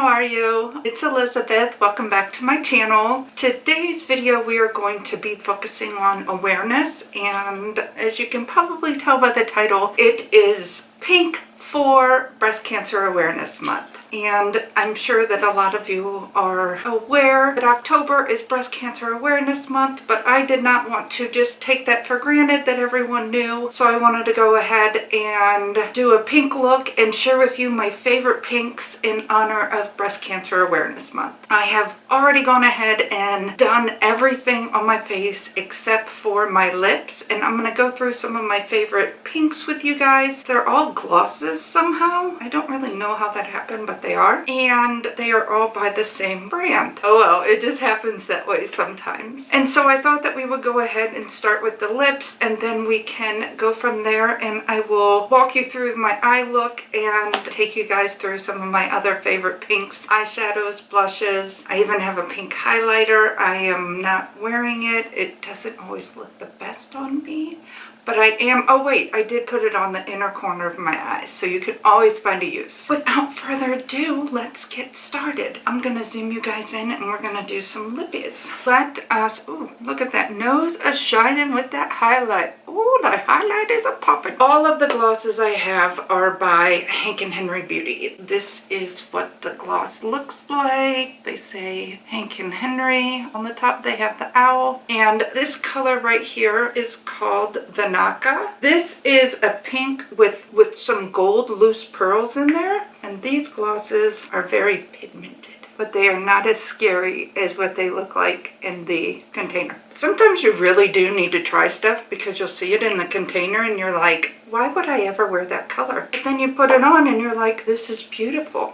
how are you? It's Elizabeth. Welcome back to my channel. Today's video we are going to be focusing on awareness, and as you can probably tell by the title, it is pink for Breast Cancer Awareness Month. And I'm sure that a lot of you are aware that October is Breast Cancer Awareness Month, but I did not want to just take that for granted that everyone knew. So I wanted to go ahead and do a pink look and share with you my favorite pinks in honor of Breast Cancer Awareness Month. I have already gone ahead and done everything on my face except for my lips, and I'm going to go through some of my favorite pinks with you guys. They're all glosses somehow. I don't really know how that happened, but they are, and they are all by the same brand. Oh well, it just happens that way sometimes. And so I thought that we would go ahead and start with the lips, and then we can go from there, and I will walk you through my eye look and take you guys through some of my other favorite pinks, eyeshadows, blushes. I even have a pink highlighter. I am not wearing it. It doesn't always look the best on me, but I am, oh wait, I did put it on the inner corner of my eyes, so you can always find a use. Without further ado, let's get started. I'm gonna zoom you guys in and we're gonna do some lippies. Let us, ooh, look at that nose a-shining with that highlight. Ooh, the highlighters are popping. All of the glosses I have are by Hank & Henry Beauty. This is what the gloss looks like. They say Hank & Henry. On the top they have the owl. And this color right here is called the Naka. This is a pink with some gold loose pearls in there, and these glosses are very pigmented, but they are not as scary as what they look like in the container. Sometimes you really do need to try stuff because you'll see it in the container and you're like, why would I ever wear that color? But then you put it on and you're like, this is beautiful.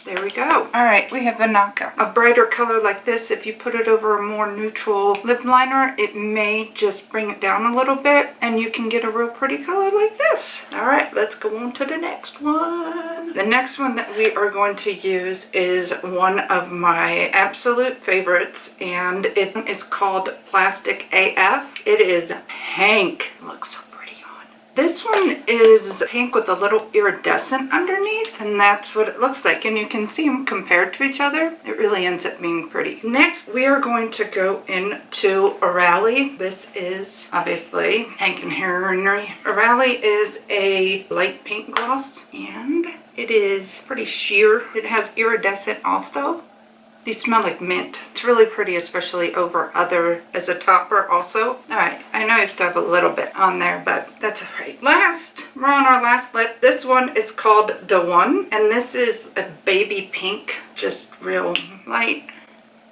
There we go. All right, we have the Naka. A brighter color like this, if you put it over a more neutral lip liner, it may just bring it down a little bit and you can get a real pretty color like this. All right, let's go on to the next one. The next one that we are going to use is one of my absolute favorites, and it is called Plastic AF. It is pink. It looks so this one is pink with a little iridescent underneath, and that's what it looks like. And you can see them compared to each other. It really ends up being pretty. Next, we are going to go into Orally. This is obviously Hank & Henry. Orally is a light pink gloss, and it is pretty sheer. It has iridescent also. These smell like mint. It's really pretty, especially over other as a topper also. All right, I know I used to have a little bit on there, but that's all right. Last, we're on our last lip. This one is called The One, and this is a baby pink, just real light.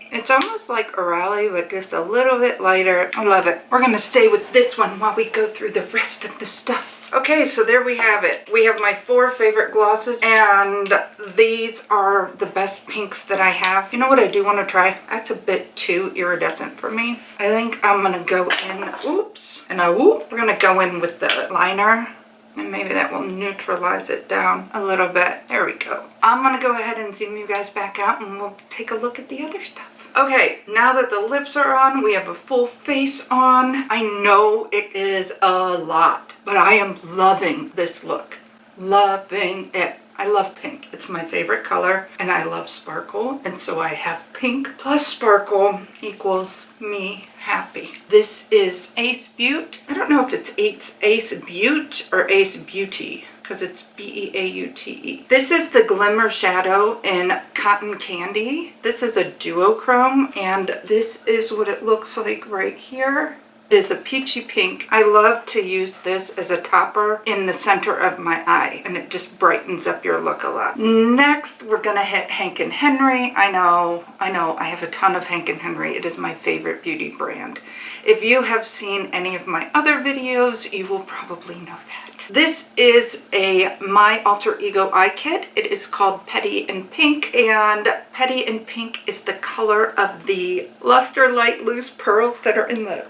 It's almost like Orally, but just a little bit lighter. I love it. We're gonna stay with this one while we go through the rest of the stuff. Okay, so there we have it. We have my 4 favorite glosses, and these are the best pinks that I have. You know what I do want to try? That's a bit too iridescent for me. I think I'm gonna go in, oops, and we're gonna go in with the liner, and maybe that will neutralize it down a little bit. There we go. I'm gonna go ahead and zoom you guys back out, and we'll take a look at the other stuff. Okay, now that the lips are on, we have a full face on. I know it is a lot, but I am loving this look. Loving it. I love pink. It's my favorite color, and I love sparkle, and so I have pink plus sparkle equals me happy. This is Ace Beauty. I don't know if it's Ace Beauty or Ace Beauty, because it's B-E-A-U-T-E. This is the Glimmer Shadow in Cotton Candy. This is a duochrome, and this is what it looks like right here. It is a peachy pink. I love to use this as a topper in the center of my eye, and it just brightens up your look a lot. Next, we're gonna hit Hank & Henry. I know, I have a ton of Hank & Henry. It is my favorite beauty brand. If you have seen any of my other videos, you will probably know that. This is a My Alter Ego eye kit. It is called Petty in Pink, and Petty in Pink is the color of the Luster Light Loose Pearls that are in the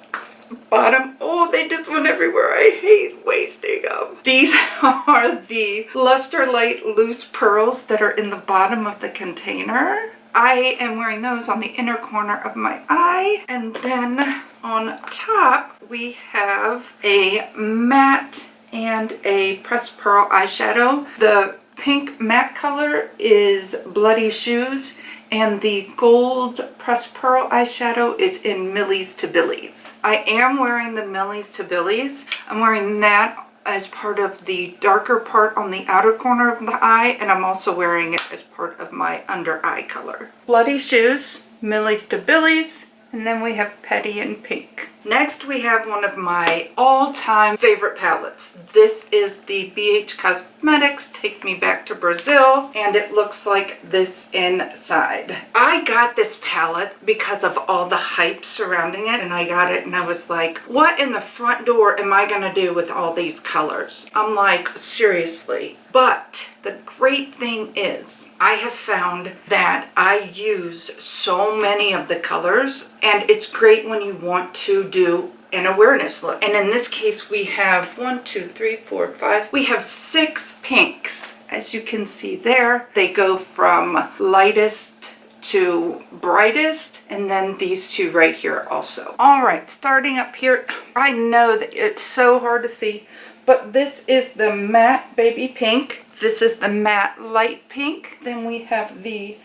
bottom. Oh, they just went everywhere. I hate wasting them. These are the Luster Light Loose Pearls that are in the bottom of the container. I am wearing those on the inner corner of my eye, and then on top we have a matte and a pressed pearl eyeshadow. The pink matte color is Bloody Shoes, and the gold pressed pearl eyeshadow is in Millies to Billies. I am wearing the Millies to Billies. I'm wearing that as part of the darker part on the outer corner of the eye, and I'm also wearing it as part of my under eye color. Bloody Shoes, Millies to Billies, and then we have Petty in Pink. Next we have one of my all-time favorite palettes. This is the BH Cosmetics Take Me Back to Brazil, and it looks like this inside. I got this palette because of all the hype surrounding it, and I got it and I was like, what in the front door am I gonna do with all these colors? I'm like, seriously. But the great thing is, I have found that I use so many of the colors, and it's great when you want to do an awareness look. And in this case, we have 1, 2, 3, 4, 5. We have 6 pinks. As you can see there, they go from lightest to brightest, and then these two right here also. All right, starting up here, I know that it's so hard to see, but this is the matte baby pink. This is the matte light pink. Then we have the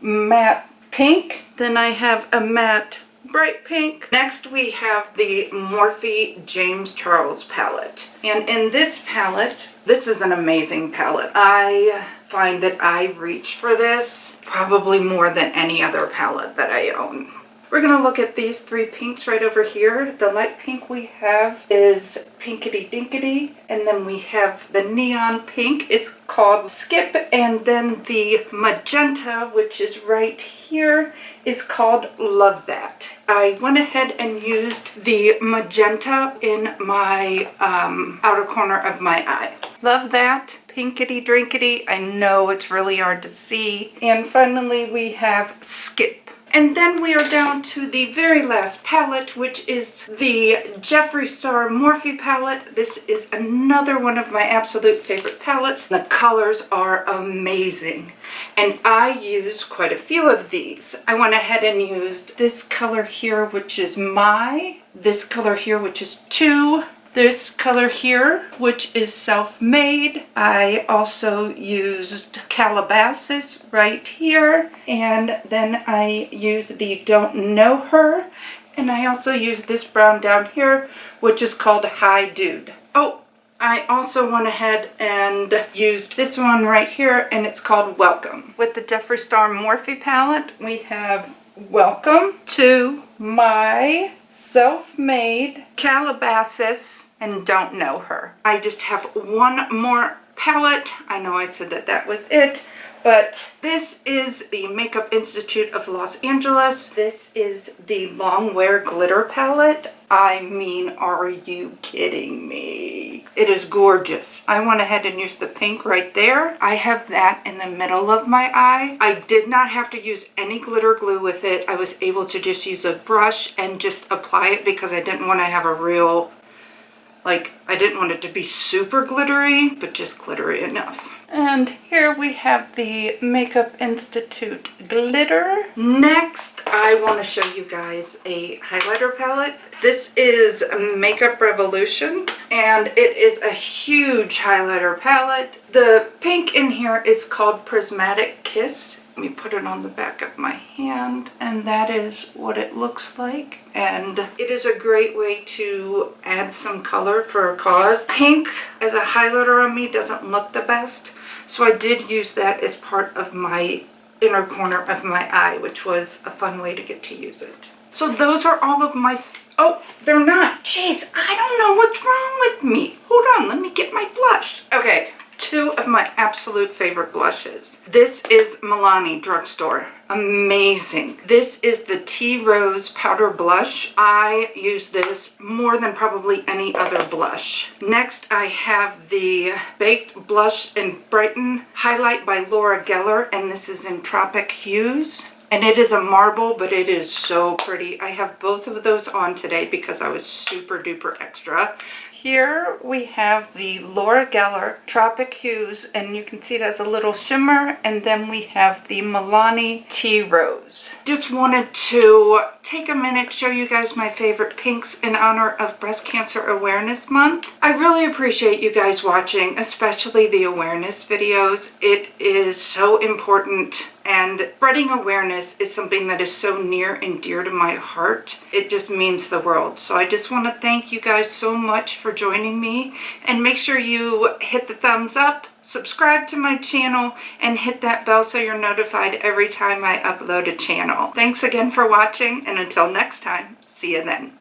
matte pink. Then I have a matte bright pink. Next we have the Morphe James Charles palette. And in this palette, this is an amazing palette. I find that I reach for this probably more than any other palette that I own. We're going to look at these 3 pinks right over here. The light pink we have is Pinkity Dinkity, and then we have the neon pink. It's called Skip, and then the magenta, which is right here, is called Love That. I went ahead and used the magenta in my outer corner of my eye. Love That, Pinkity Drinkity. I know it's really hard to see. And finally we have Skip. And then we are down to the very last palette, which is the Jeffree Star Morphe palette. This is another one of my absolute favorite palettes. The colors are amazing, and I used quite a few of these. I went ahead and used this color here, which is this color here, which is 2, this color here, which is Self-Made. I also used Calabasas right here, and then I used the Don't Know Her, and I also used this brown down here, which is called Hi Dude. Oh, I also went ahead and used this one right here, and it's called Welcome. With the Jeffree Star Morphe palette, we have Welcome to My Self-Made, Calabasas, and Don't Know Her. I just have one more palette. I know I said that that was it, but this is the Makeup Institute of Los Angeles. This is the Long Wear Glitter palette. I mean, are you kidding me? It is gorgeous. I went ahead and used the pink right there. I have that in the middle of my eye. I did not have to use any glitter glue with it. I was able to just use a brush and just apply it because I didn't want to have a real, I didn't want it to be super glittery, but just glittery enough. And here we have the Makeup Institute glitter. Next, I want to show you guys a highlighter palette. This is Makeup Revolution, and it is a huge highlighter palette. The pink in here is called Prismatic Kiss. Let me put it on the back of my hand, and that is what it looks like. And it is a great way to add some color for a cause. Pink as a highlighter on me doesn't look the best, so I did use that as part of my inner corner of my eye, which was a fun way to get to use it. So those are all of my, oh, they're not. Jeez, I don't know what's wrong with me. Hold on, let me get my blush. Okay. 2 of my absolute favorite blushes. This is Milani Drugstore. Amazing. This is the Tea Rose Powder Blush. I use this more than probably any other blush. Next, I have the Baked Blush and Brighten Highlight by Laura Geller, and this is in Tropic Hues. And it is a marble, but it is so pretty. I have both of those on today because I was super duper extra. here we have the Laura Geller Tropic Hues, and you can see it has a little shimmer, and then we have the Milani Tea Rose. Just wanted to take a minute to show you guys my favorite pinks in honor of Breast Cancer Awareness Month. I really appreciate you guys watching, especially the awareness videos. It is so important, and spreading awareness is something that is so near and dear to my heart. It just means the world. So I just want to thank you guys so much for joining me, and make sure you hit the thumbs up, subscribe to my channel, and hit that bell so you're notified every time I upload a channel. Thanks again for watching, and until next time, see you then.